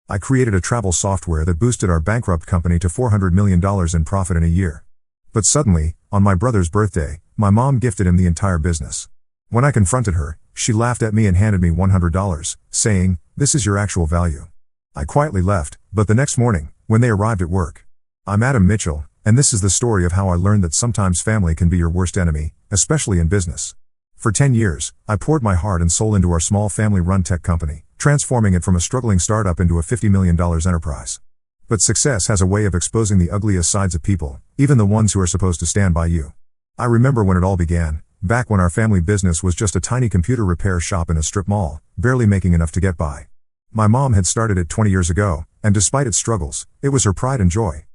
I created a travel software that boosted our Bankrupt company to $400 million in profit in a year. But suddenly, on my brother's birthday, my mom gifted him the entire business. When I confronted her, she laughed at me and handed me $100, saying, "This is your actual value." I quietly left, but the next morning, when they arrived at work. I'm Adam Mitchell, and this is the story of how I learned that sometimes family can be your worst enemy, especially in business. For 10 years, I poured my heart and soul into our small family-run tech company, transforming it from a struggling startup into a $50 million enterprise. But success has a way of exposing the ugliest sides of people, even the ones who are supposed to stand by you. I remember when it all began, back when our family business was just a tiny computer repair shop in a strip mall, barely making enough to get by. My mom had started it 20 years ago, and despite its struggles, it was her pride and joy.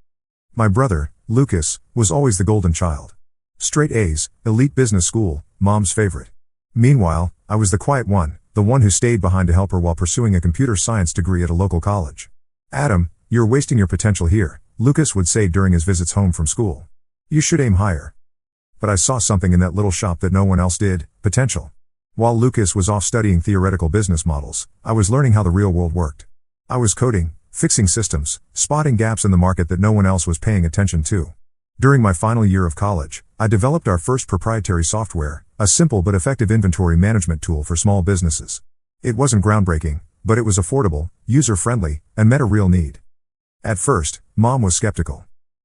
My brother, Lucas, was always the golden child. Straight A's, elite business school, mom's favorite. Meanwhile, I was the quiet one, the one who stayed behind to help her while pursuing a computer science degree at a local college. "Adam, you're wasting your potential here," Lucas would say during his visits home from school. "You should aim higher." But I saw something in that little shop that no one else did: potential. While Lucas was off studying theoretical business models, I was learning how the real world worked. I was coding, fixing systems, spotting gaps in the market that no one else was paying attention to. During my final year of college, I developed our first proprietary software, a simple but effective inventory management tool for small businesses. It wasn't groundbreaking, but it was affordable, user-friendly, and met a real need. At first, Mom was skeptical.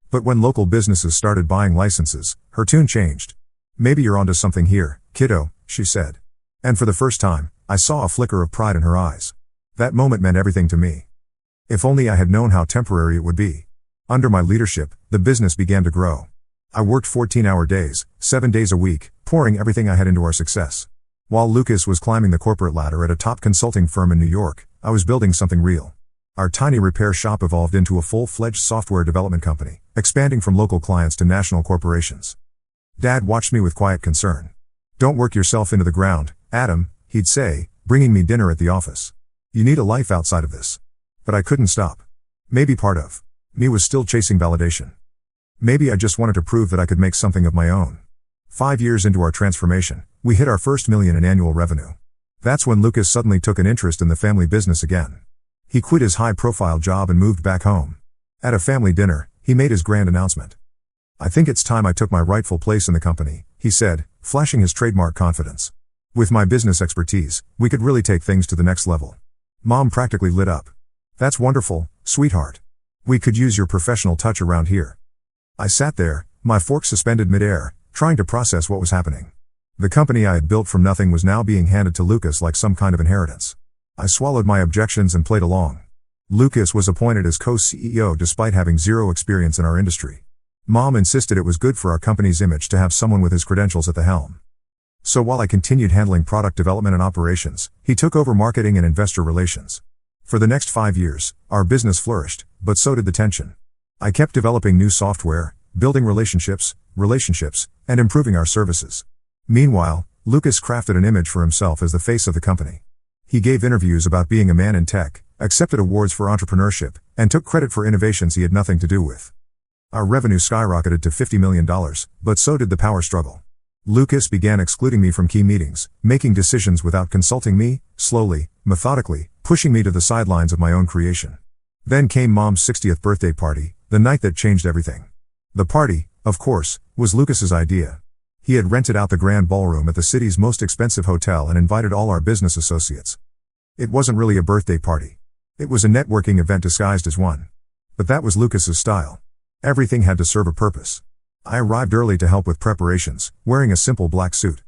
But when local businesses started buying licenses, her tune changed. "Maybe you're onto something here, kiddo," she said. And for the first time, I saw a flicker of pride in her eyes. That moment meant everything to me. If only I had known how temporary it would be. Under my leadership, the business began to grow. I worked 14-hour days, 7 days a week, pouring everything I had into our success. While Lucas was climbing the corporate ladder at a top consulting firm in New York, I was building something real. Our tiny repair shop evolved into a full-fledged software development company, expanding from local clients to national corporations. Dad watched me with quiet concern. "Don't work yourself into the ground, Adam," he'd say, bringing me dinner at the office. "You need a life outside of this." But I couldn't stop. Maybe part of me was still chasing validation. Maybe I just wanted to prove that I could make something of my own. 5 years into our transformation, we hit our first $1 million in annual revenue. That's when Lucas suddenly took an interest in the family business again. He quit his high-profile job and moved back home. At a family dinner, he made his grand announcement. "I think it's time I took my rightful place in the company," he said, flashing his trademark confidence. "With my business expertise, we could really take things to the next level." Mom practically lit up. "That's wonderful, sweetheart. We could use your professional touch around here." I sat there, my fork suspended midair, trying to process what was happening. The company I had built from nothing was now being handed to Lucas like some kind of inheritance. I swallowed my objections and played along. Lucas was appointed as co-CEO despite having zero experience in our industry. Mom insisted it was good for our company's image to have someone with his credentials at the helm. So while I continued handling product development and operations, he took over marketing and investor relations. For the next 5 years, our business flourished, but so did the tension. I kept developing new software, building relationships, and improving our services. Meanwhile, Lucas crafted an image for himself as the face of the company. He gave interviews about being a man in tech, accepted awards for entrepreneurship, and took credit for innovations he had nothing to do with. Our revenue skyrocketed to $50 million, but so did the power struggle. Lucas began excluding me from key meetings, making decisions without consulting me, slowly, methodically, pushing me to the sidelines of my own creation. Then came Mom's 60th birthday party, the night that changed everything. The party, of course, was Lucas's idea. He had rented out the grand ballroom at the city's most expensive hotel and invited all our business associates. It wasn't really a birthday party. It was a networking event disguised as one. But that was Lucas's style. Everything had to serve a purpose. I arrived early to help with preparations, wearing a simple black suit.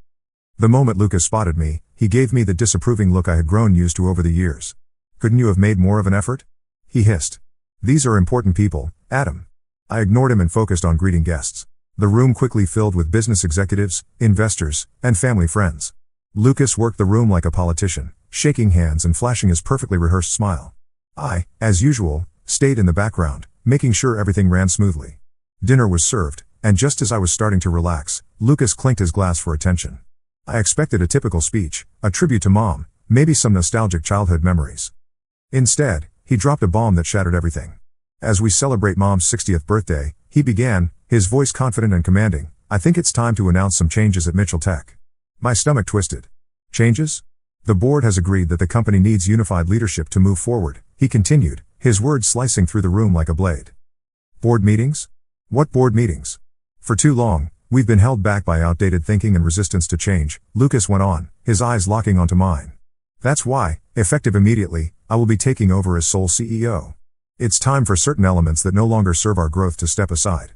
The moment Lucas spotted me, he gave me the disapproving look I had grown used to over the years. "Couldn't you have made more of an effort?" he hissed. "These are important people, Adam." I ignored him and focused on greeting guests. The room quickly filled with business executives, investors, and family friends. Lucas worked the room like a politician, shaking hands and flashing his perfectly rehearsed smile. I, as usual, stayed in the background, making sure everything ran smoothly. Dinner was served, and just as I was starting to relax, Lucas clinked his glass for attention. I expected a typical speech, a tribute to Mom, maybe some nostalgic childhood memories. Instead, he dropped a bomb that shattered everything. "As we celebrate Mom's 60th birthday," he began, his voice confident and commanding, "I think it's time to announce some changes at Mitchell Tech." My stomach twisted. "Changes?" "The board has agreed that the company needs unified leadership to move forward," he continued, his words slicing through the room like a blade. Board meetings? What board meetings? For too long, we've been held back by outdated thinking and resistance to change, Lucas went on, his eyes locking onto mine. That's why, effective immediately, I will be taking over as sole CEO. It's time for certain elements that no longer serve our growth to step aside.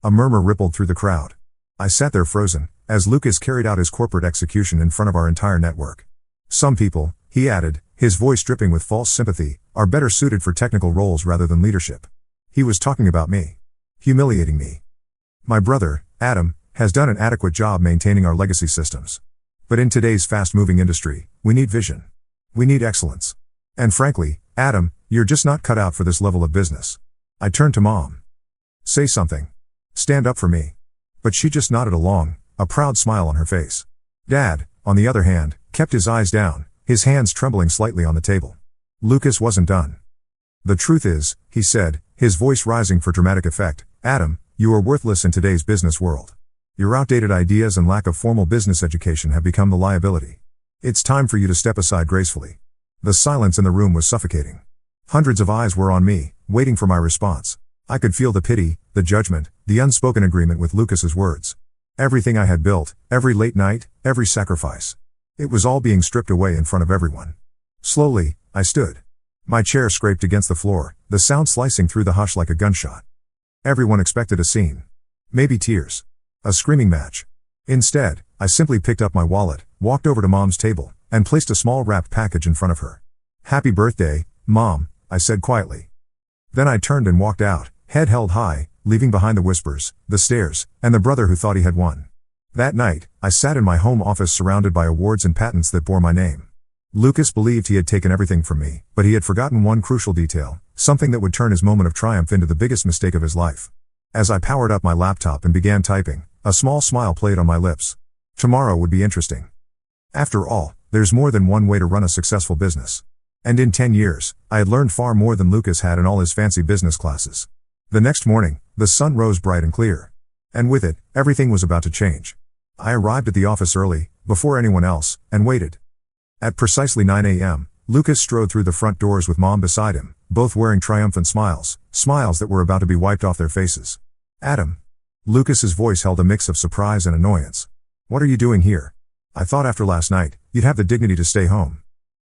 A murmur rippled through the crowd. I sat there frozen, as Lucas carried out his corporate execution in front of our entire network. Some people, he added, his voice dripping with false sympathy, are better suited for technical roles rather than leadership. He was talking about me. Humiliating me. My brother, Adam, has done an adequate job maintaining our legacy systems. But in today's fast-moving industry, we need vision. We need excellence. And frankly, Adam, you're just not cut out for this level of business. I turned to Mom. Say something. Stand up for me. But she just nodded along, a proud smile on her face. Dad, on the other hand, kept his eyes down, his hands trembling slightly on the table. Lucas wasn't done. The truth is, he said, his voice rising for dramatic effect, Adam, you are worthless in today's business world. Your outdated ideas and lack of formal business education have become the liability. It's time for you to step aside gracefully. The silence in the room was suffocating. Hundreds of eyes were on me, waiting for my response. I could feel the pity, the judgment, the unspoken agreement with Lucas's words. Everything I had built, every late night, every sacrifice. It was all being stripped away in front of everyone. Slowly, I stood. My chair scraped against the floor, the sound slicing through the hush like a gunshot. Everyone expected a scene. Maybe tears. A screaming match. Instead, I simply picked up my wallet, walked over to Mom's table, and placed a small wrapped package in front of her. Happy birthday, Mom, I said quietly. Then I turned and walked out, head held high, leaving behind the whispers, the stares, and the brother who thought he had won. That night, I sat in my home office surrounded by awards and patents that bore my name. Lucas believed he had taken everything from me, but he had forgotten one crucial detail, something that would turn his moment of triumph into the biggest mistake of his life. As I powered up my laptop and began typing, a small smile played on my lips. Tomorrow would be interesting. After all, there's more than one way to run a successful business. And in 10 years, I had learned far more than Lucas had in all his fancy business classes. The next morning, the sun rose bright and clear. And with it, everything was about to change. I arrived at the office early, before anyone else, and waited. At precisely 9 a.m., Lucas strode through the front doors with Mom beside him, both wearing triumphant smiles, smiles that were about to be wiped off their faces. Adam. Lucas's voice held a mix of surprise and annoyance. What are you doing here? I thought after last night, you'd have the dignity to stay home.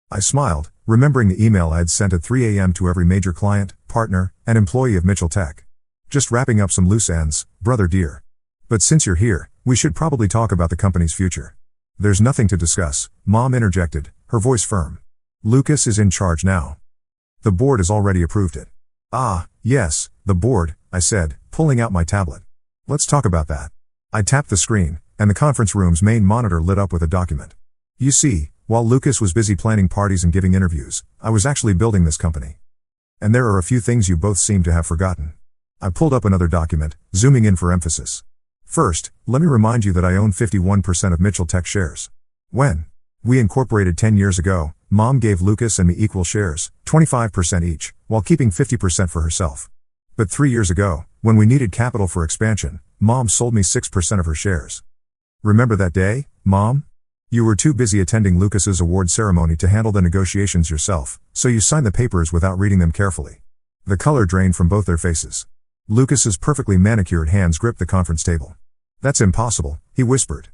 I smiled, remembering the email I had sent at 3 a.m. to every major client, partner, and employee of Mitchell Tech. Just wrapping up some loose ends, brother dear. But since you're here, we should probably talk about the company's future. There's nothing to discuss, Mom interjected, her voice firm. Lucas is in charge now. The board has already approved it. Ah, yes, the board, I said, pulling out my tablet. Let's talk about that. I tapped the screen, and the conference room's main monitor lit up with a document. You see, while Lucas was busy planning parties and giving interviews, I was actually building this company. And there are a few things you both seem to have forgotten. I pulled up another document, zooming in for emphasis. First, let me remind you that I own 51% of Mitchell Tech shares. When we incorporated 10 years ago, Mom gave Lucas and me equal shares, 25% each, while keeping 50% for herself. But 3 years ago, when we needed capital for expansion, Mom sold me 6% of her shares. Remember that day, Mom? You were too busy attending Lucas's award ceremony to handle the negotiations yourself, so you signed the papers without reading them carefully. The color drained from both their faces. Lucas's perfectly manicured hands gripped the conference table. That's impossible, he whispered.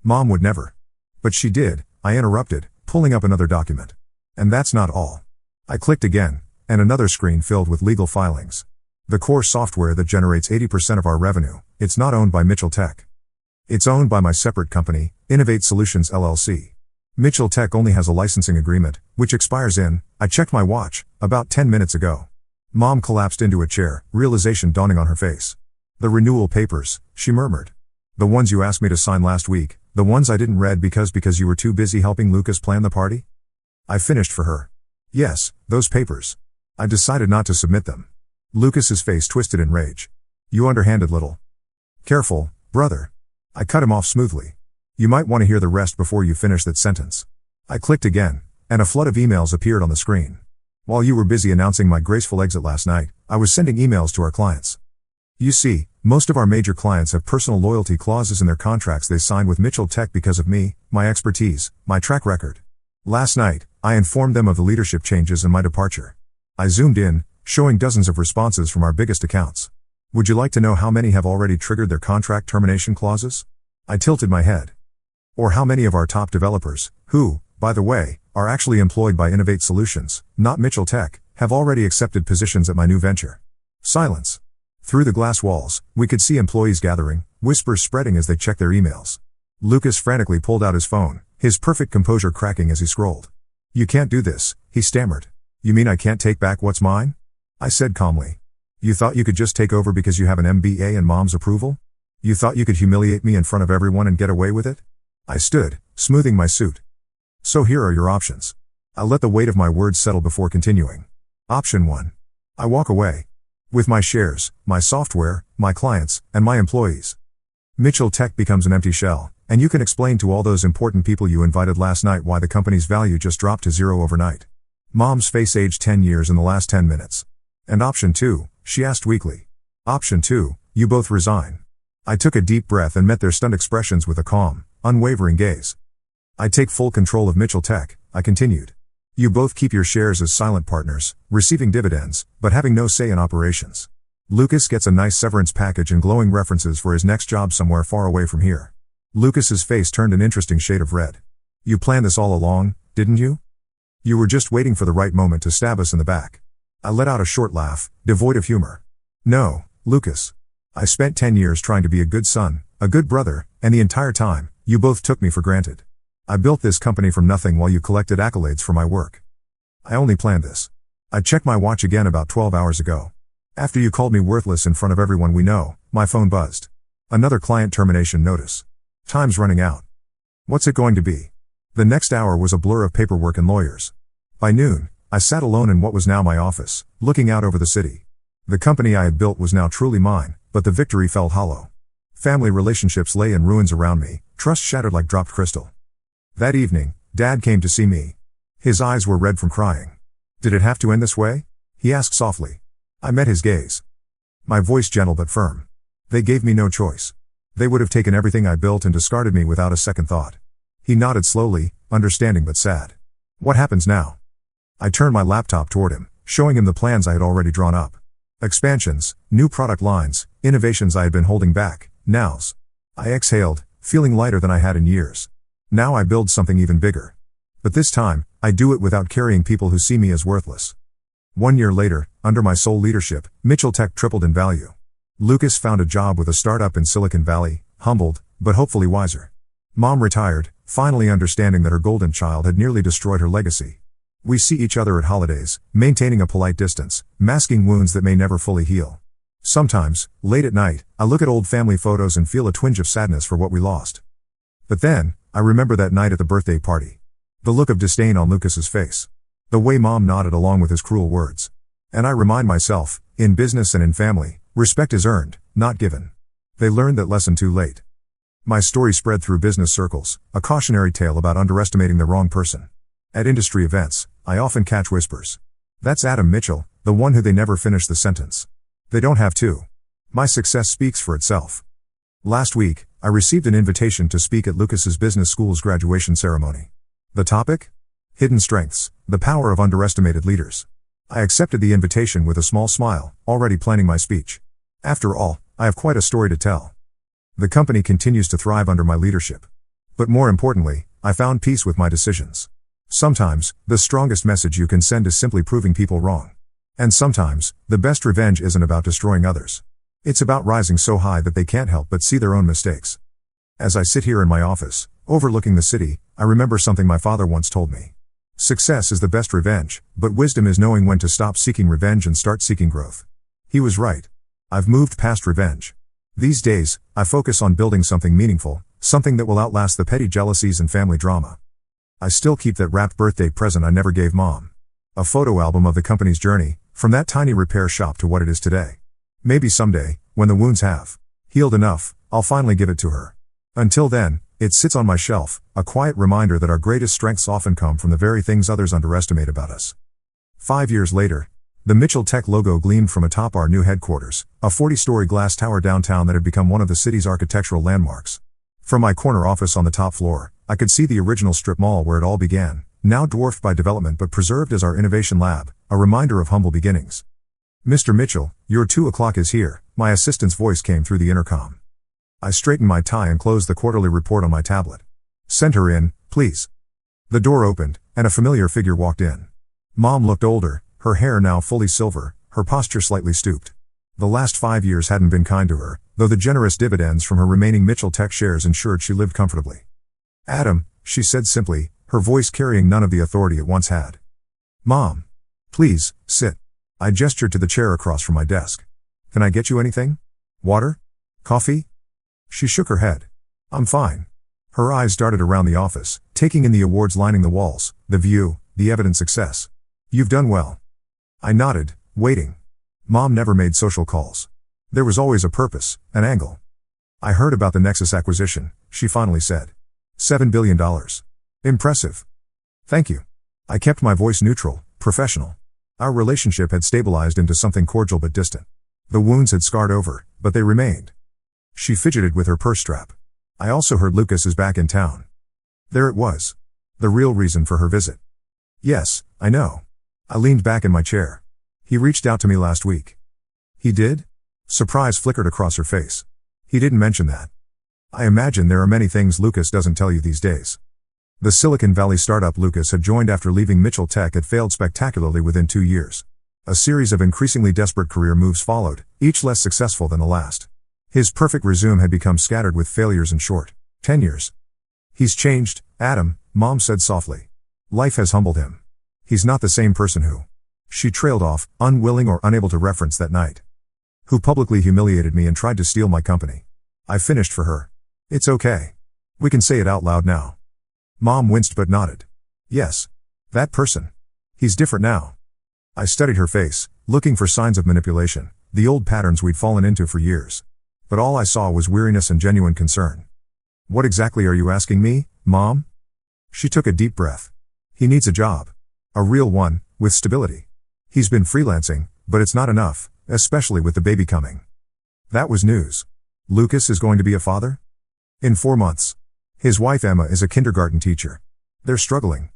Mom would never. But she did, I interrupted, pulling up another document. And that's not all. I clicked again, and another screen filled with legal filings. The core software that generates 80% of our revenue, it's not owned by Mitchell Tech. It's owned by my separate company, Innovate Solutions LLC. Mitchell Tech only has a licensing agreement, which expires in, I checked my watch, about 10 minutes ago. Mom collapsed into a chair, realization dawning on her face. The renewal papers, she murmured. The ones you asked me to sign last week, the ones I didn't read because you were too busy helping Lucas plan the party? I finished for her. Yes, those papers. I decided not to submit them. Lucas's face twisted in rage. You underhanded little. Careful, brother. I cut him off smoothly. You might want to hear the rest before you finish that sentence. I clicked again, and a flood of emails appeared on the screen. While you were busy announcing my graceful exit last night, I was sending emails to our clients. You see, most of our major clients have personal loyalty clauses in their contracts they signed with Mitchell Tech because of me, my expertise, my track record. Last night, I informed them of the leadership changes and my departure. I zoomed in, showing dozens of responses from our biggest accounts. Would you like to know how many have already triggered their contract termination clauses? I tilted my head. Or how many of our top developers, who, by the way, are actually employed by Innovate Solutions, not Mitchell Tech, have already accepted positions at my new venture? Silence. Through the glass walls, we could see employees gathering, whispers spreading as they checked their emails. Lucas frantically pulled out his phone, his perfect composure cracking as he scrolled. You can't do this, he stammered. You mean I can't take back what's mine? I said calmly. You thought you could just take over because you have an MBA and mom's approval? You thought you could humiliate me in front of everyone and get away with it? I stood, smoothing my suit. So here are your options. I let the weight of my words settle before continuing. Option 1. I walk away. With my shares, my software, my clients, and my employees. Mitchell Tech becomes an empty shell, and you can explain to all those important people you invited last night why the company's value just dropped to zero overnight. Mom's face aged 10 years in the last 10 minutes. And option 2, she asked weakly. Option 2, you both resign. I took a deep breath and met their stunned expressions with a calm, unwavering gaze. I take full control of Mitchell Tech, I continued. You both keep your shares as silent partners, receiving dividends, but having no say in operations. Lucas gets a nice severance package and glowing references for his next job somewhere far away from here. Lucas's face turned an interesting shade of red. You planned this all along, didn't you? You were just waiting for the right moment to stab us in the back. I let out a short laugh, devoid of humor. No, Lucas. I spent 10 years trying to be a good son, a good brother, and the entire time, you both took me for granted. I built this company from nothing while you collected accolades for my work. I only planned this. I checked my watch again about 12 hours ago. After you called me worthless in front of everyone we know, my phone buzzed. Another client termination notice. Time's running out. What's it going to be? The next hour was a blur of paperwork and lawyers. By noon, I sat alone in what was now my office, looking out over the city. The company I had built was now truly mine, but the victory felt hollow. Family relationships lay in ruins around me, trust shattered like dropped crystal. That evening, Dad came to see me. His eyes were red from crying. Did it have to end this way? He asked softly. I met his gaze. My voice gentle but firm. They gave me no choice. They would have taken everything I built and discarded me without a second thought. He nodded slowly, understanding but sad. What happens now? I turned my laptop toward him, showing him the plans I had already drawn up. Expansions, new product lines, innovations I had been holding back, nows. I exhaled, feeling lighter than I had in years. Now I build something even bigger. But this time, I do it without carrying people who see me as worthless. 1 year later, under my sole leadership, Mitchell Tech tripled in value. Lucas found a job with a startup in Silicon Valley, humbled, but hopefully wiser. Mom retired, finally understanding that her golden child had nearly destroyed her legacy. We see each other at holidays, maintaining a polite distance, masking wounds that may never fully heal. Sometimes, late at night, I look at old family photos and feel a twinge of sadness for what we lost. But then, I remember that night at the birthday party. The look of disdain on Lucas's face. The way Mom nodded along with his cruel words. And I remind myself, in business and in family, respect is earned, not given. They learned that lesson too late. My story spread through business circles, a cautionary tale about underestimating the wrong person. At industry events, I often catch whispers. That's Adam Mitchell, the one who they never finish the sentence. They don't have to. My success speaks for itself. Last week, I received an invitation to speak at Lucas's business school's graduation ceremony. The topic? Hidden strengths, the power of underestimated leaders. I accepted the invitation with a small smile, already planning my speech. After all, I have quite a story to tell. The company continues to thrive under my leadership. But more importantly, I found peace with my decisions. Sometimes, the strongest message you can send is simply proving people wrong. And sometimes, the best revenge isn't about destroying others. It's about rising so high that they can't help but see their own mistakes. As I sit here in my office, overlooking the city, I remember something my father once told me. Success is the best revenge, but wisdom is knowing when to stop seeking revenge and start seeking growth. He was right. I've moved past revenge. These days, I focus on building something meaningful, something that will outlast the petty jealousies and family drama. I still keep that wrapped birthday present I never gave Mom. A photo album of the company's journey, from that tiny repair shop to what it is today. Maybe someday, when the wounds have healed enough, I'll finally give it to her. Until then, it sits on my shelf, a quiet reminder that our greatest strengths often come from the very things others underestimate about us. 5 years later, the Mitchell Tech logo gleamed from atop our new headquarters, a 40-story glass tower downtown that had become one of the city's architectural landmarks. From my corner office on the top floor, I could see the original strip mall where it all began, now dwarfed by development but preserved as our innovation lab, a reminder of humble beginnings. "Mr. Mitchell, your 2 o'clock is here," my assistant's voice came through the intercom. I straightened my tie and closed the quarterly report on my tablet. "Send her in, please." The door opened, and a familiar figure walked in. Mom looked older, her hair now fully silver, her posture slightly stooped. The last 5 years hadn't been kind to her, though the generous dividends from her remaining Mitchell Tech shares ensured she lived comfortably. "Adam," she said simply, her voice carrying none of the authority it once had. "Mom. Please, sit." I gestured to the chair across from my desk. "Can I get you anything? Water? Coffee?" She shook her head. "I'm fine." Her eyes darted around the office, taking in the awards lining the walls, the view, the evident success. "You've done well." I nodded, waiting. Mom never made social calls. There was always a purpose, an angle. "I heard about the Nexus acquisition," she finally said. $7 billion. Impressive. "Thank you." I kept my voice neutral, professional. Our relationship had stabilized into something cordial but distant. The wounds had scarred over, but they remained. She fidgeted with her purse strap. "I also heard Lucas is back in town." There it was. The real reason for her visit. "Yes, I know." I leaned back in my chair. "He reached out to me last week." "He did?" Surprise flickered across her face. "He didn't mention that." "I imagine there are many things Lucas doesn't tell you these days." The Silicon Valley startup Lucas had joined after leaving Mitchell Tech had failed spectacularly within 2 years. A series of increasingly desperate career moves followed, each less successful than the last. His perfect resume had become scattered with failures and short tenures. "He's changed, Adam," Mom said softly. "Life has humbled him. He's not the same person who—" She trailed off, unwilling or unable to reference that night. "Who publicly humiliated me and tried to steal my company." I finished for her. "It's okay. We can say it out loud now." Mom winced but nodded. "Yes. That person. He's different now." I studied her face, looking for signs of manipulation, the old patterns we'd fallen into for years. But all I saw was weariness and genuine concern. "What exactly are you asking me, Mom?" She took a deep breath. "He needs a job. A real one, with stability. He's been freelancing, but it's not enough, especially with the baby coming." That was news. "Lucas is going to be a father?" "In 4 months. His wife Emma is a kindergarten teacher. They're struggling."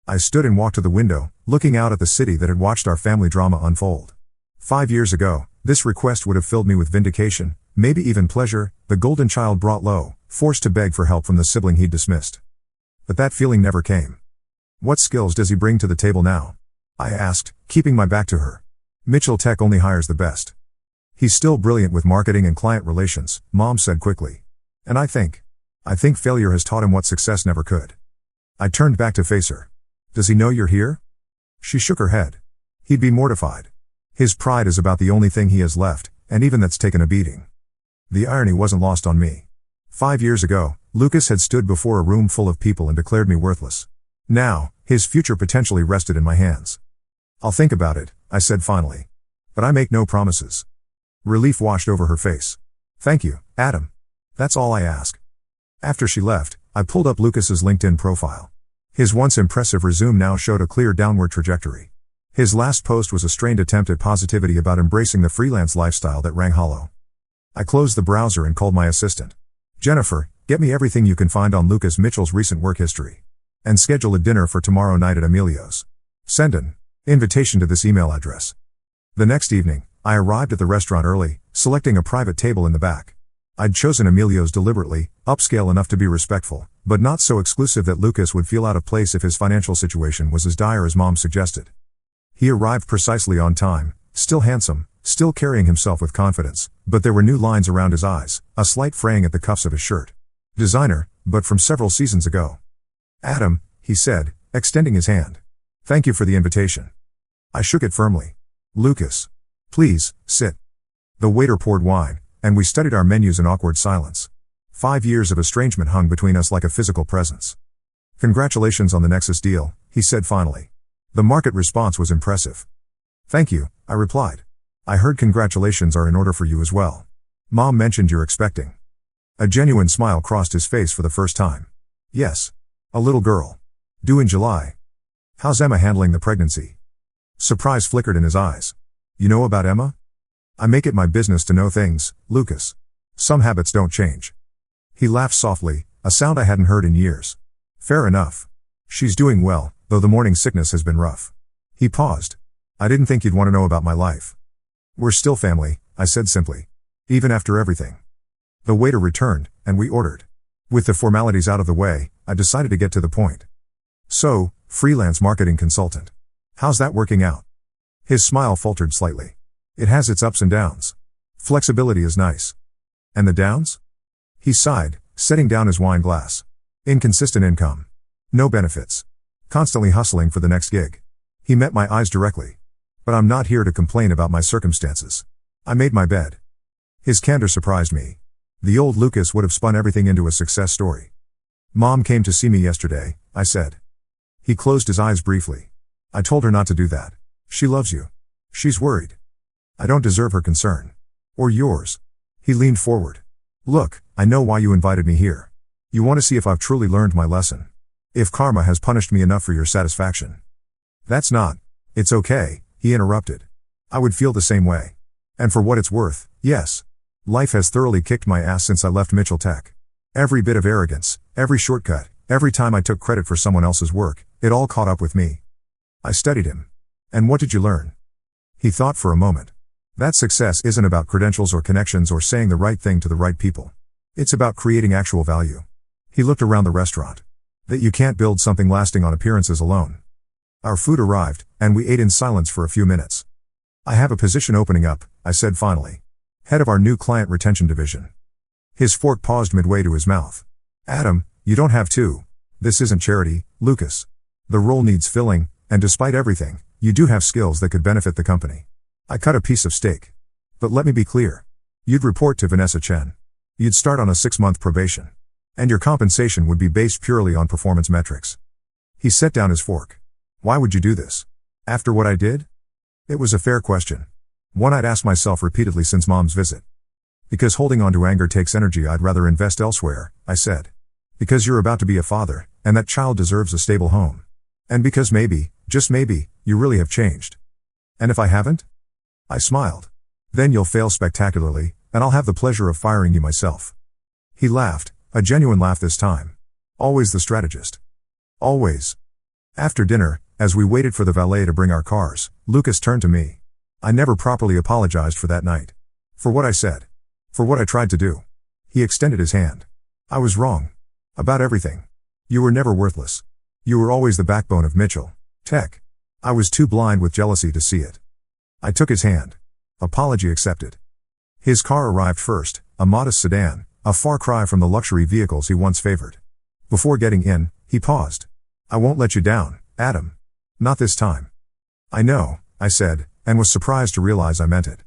I stood and walked to the window, looking out at the city that had watched our family drama unfold. 5 years ago, this request would have filled me with vindication, maybe even pleasure, the golden child brought low, forced to beg for help from the sibling he'd dismissed. But that feeling never came. "What skills does he bring to the table now?" I asked, keeping my back to her. "Mitchell Tech only hires the best." "He's still brilliant with marketing and client relations," Mom said quickly. "And I think failure has taught him what success never could." I turned back to face her. "Does he know you're here?" She shook her head. "He'd be mortified. His pride is about the only thing he has left, and even that's taken a beating." The irony wasn't lost on me. 5 years ago, Lucas had stood before a room full of people and declared me worthless. Now, his future potentially rested in my hands. "I'll think about it," I said finally. "But I make no promises." Relief washed over her face. "Thank you, Adam. That's all I ask." After she left, I pulled up Lucas's LinkedIn profile. His once impressive resume now showed a clear downward trajectory. His last post was a strained attempt at positivity about embracing the freelance lifestyle that rang hollow. I closed the browser and called my assistant. "Jennifer, get me everything you can find on Lucas Mitchell's recent work history. And schedule a dinner for tomorrow night at Emilio's. Send an invitation to this email address." The next evening, I arrived at the restaurant early, selecting a private table in the back. I'd chosen Emilio's deliberately, upscale enough to be respectful, but not so exclusive that Lucas would feel out of place if his financial situation was as dire as Mom suggested. He arrived precisely on time, still handsome, still carrying himself with confidence, but there were new lines around his eyes, a slight fraying at the cuffs of his shirt. Designer, but from several seasons ago. "Adam," he said, extending his hand. "Thank you for the invitation." I shook it firmly. "Lucas. Please, sit." The waiter poured wine, and we studied our menus in awkward silence. 5 years of estrangement hung between us like a physical presence. "Congratulations on the Nexus deal," he said finally. The market response was impressive. "Thank you," I replied. "I heard congratulations are in order for you as well. Mom mentioned you're expecting." A genuine smile crossed his face for the first time. "Yes. A little girl. Due in July. How's Emma handling the pregnancy?" Surprise flickered in his eyes. "You know about Emma?" "I make it my business to know things, Lucas. Some habits don't change." He laughed softly, a sound I hadn't heard in years. "Fair enough. She's doing well, though the morning sickness has been rough." He paused. I didn't think you'd want to know about my life. We're still family, I said simply. Even after everything. The waiter returned, and we ordered. With the formalities out of the way, I decided to get to the point. So, freelance marketing consultant. How's that working out? His smile faltered slightly. It has its ups and downs. Flexibility is nice. And the downs? He sighed, setting down his wine glass. Inconsistent income. No benefits. Constantly hustling for the next gig. He met my eyes directly. But I'm not here to complain about my circumstances. I made my bed. His candor surprised me. The old Lucas would have spun everything into a success story. Mom came to see me yesterday, I said. He closed his eyes briefly. I told her not to do that. She loves you. She's worried. I don't deserve her concern. Or yours. He leaned forward. Look, I know why you invited me here. You want to see if I've truly learned my lesson. If karma has punished me enough for your satisfaction. That's not. It's okay, he interrupted. I would feel the same way. And for what it's worth, yes. Life has thoroughly kicked my ass since I left Mitchell Tech. Every bit of arrogance, every shortcut, every time I took credit for someone else's work, it all caught up with me. I studied him. And what did you learn? He thought for a moment. That success isn't about credentials or connections or saying the right thing to the right people. It's about creating actual value. He looked around the restaurant. That you can't build something lasting on appearances alone. Our food arrived, and we ate in silence for a few minutes. I have a position opening up, I said finally. Head of our new client retention division. His fork paused midway to his mouth. Adam, you don't have to. This isn't charity, Lucas. The role needs filling, and despite everything, you do have skills that could benefit the company. I cut a piece of steak. But let me be clear. You'd report to Vanessa Chen. You'd start on a 6-month probation. And your compensation would be based purely on performance metrics. He set down his fork. Why would you do this? After what I did? It was a fair question. One I'd asked myself repeatedly since Mom's visit. Because holding on to anger takes energy I'd rather invest elsewhere, I said. Because you're about to be a father, and that child deserves a stable home. And because maybe, just maybe, you really have changed. And if I haven't? I smiled. Then you'll fail spectacularly, and I'll have the pleasure of firing you myself. He laughed, a genuine laugh this time. Always the strategist. Always. After dinner, as we waited for the valet to bring our cars, Lucas turned to me. I never properly apologized for that night. For what I said. For what I tried to do. He extended his hand. I was wrong. About everything. You were never worthless. You were always the backbone of Mitchell Tech. I was too blind with jealousy to see it. I took his hand. Apology accepted. His car arrived first, a modest sedan, a far cry from the luxury vehicles he once favored. Before getting in, he paused. I won't let you down, Adam. Not this time. I know, I said, and was surprised to realize I meant it.